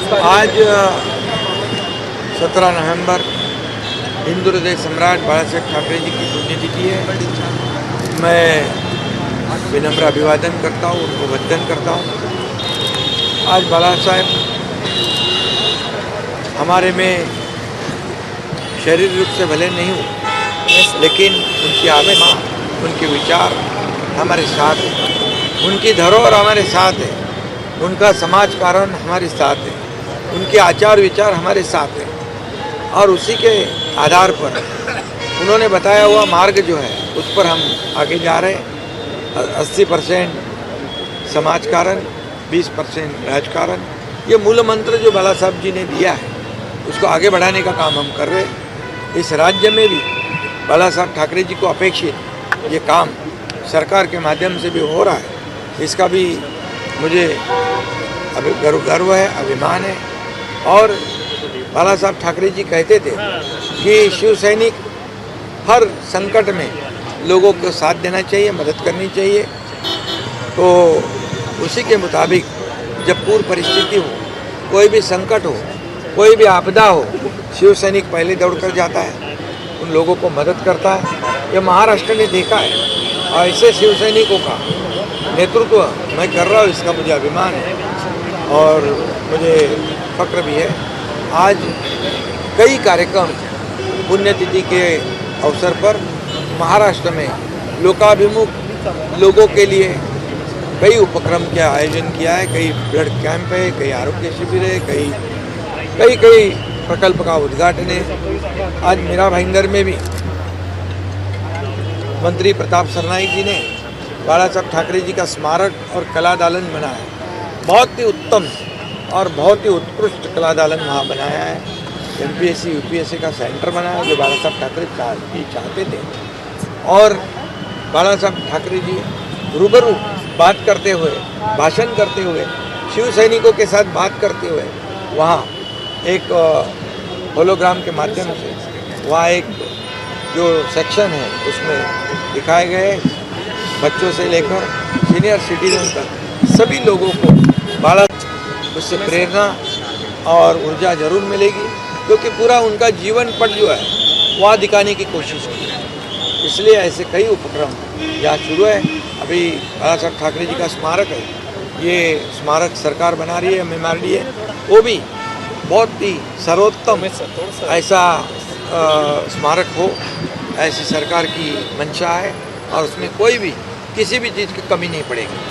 आज 17 नवंबर हिंदू हृदय सम्राट बाला साहेब ठाकरे जी की पुण्यतिथि है। मैं विनम्र अभिवादन करता हूँ, उनको वंदन करता हूँ। आज बाला साहेब हमारे में शारीरिक रूप से भले नहीं हो, लेकिन उनकी आत्मा, उनके विचार हमारे साथ है, उनकी धरोहर हमारे साथ है, उनका समाज कारण हमारे साथ है, उनके आचार विचार हमारे साथ है। और उसी के आधार पर उन्होंने बताया हुआ मार्ग जो है उस पर हम आगे जा रहे हैं। 80% समाज कारण, 20% राजकारण, ये मूल मंत्र जो बाला साहब जी ने दिया है उसको आगे बढ़ाने का काम हम कर रहे हैं। इस राज्य में भी बाला साहब ठाकरे जी को अपेक्षित ये काम सरकार के माध्यम से भी हो रहा है, इसका भी मुझे अभी गर्व है, अभिमान है। और बाला साहब ठाकरे जी कहते थे कि शिव सैनिक हर संकट में लोगों को साथ देना चाहिए, मदद करनी चाहिए। तो उसी के मुताबिक जब पूर्व परिस्थिति हो, कोई भी संकट हो, कोई भी आपदा हो, शिव सैनिक पहले दौड़ कर जाता है, उन लोगों को मदद करता है। ये महाराष्ट्र ने देखा है और ऐसे शिव सैनिकों का नेतृत्व मैं कर रहा हूँ, इसका मुझे अभिमान है और मुझे फक्र भी है। आज कई कार्यक्रम पुण्यतिथि के अवसर पर महाराष्ट्र में लोकाभिमुख लोगों के लिए कई उपक्रम का आयोजन किया है। कई ब्लड कैंप है, कई आरोग्य शिविर है, कई प्रकल्प का उद्घाटन है। आज मीरा भाईंदर में भी मंत्री प्रताप सरनाईक जी ने बाला साहब ठाकरे जी का स्मारक और कला दालन बनाया है। बहुत ही उत्तम और बहुत ही उत्कृष्ट कला दालन वहाँ बनाया है। MPSC UPSC का सेंटर बनाया जो बाला साहब ठाकरे जी चाहते थे। और बाला साहब ठाकरे जी रूबरू बात करते हुए, भाषण करते हुए, शिव सैनिकों के साथ बात करते हुए वहाँ एक होलोग्राम के माध्यम से वहाँ एक जो सेक्शन है उसमें दिखाए गए बच्चों से लेकर सीनियर सिटीजन तक सभी लोगों को बाला उससे प्रेरणा और ऊर्जा जरूर मिलेगी, क्योंकि पूरा उनका जीवन पट जो है वहाँ दिखाने की कोशिश की है। इसलिए ऐसे कई उपक्रम यहाँ शुरू है। अभी बाला साहब ठाकरे जी का स्मारक है, ये स्मारक सरकार बना रही है, MMRD है, वो भी बहुत ही सर्वोत्तम ऐसा स्मारक हो, ऐसी सरकार की मंशा है और उसमें कोई भी किसी भी चीज़ की कमी नहीं पड़ेगी।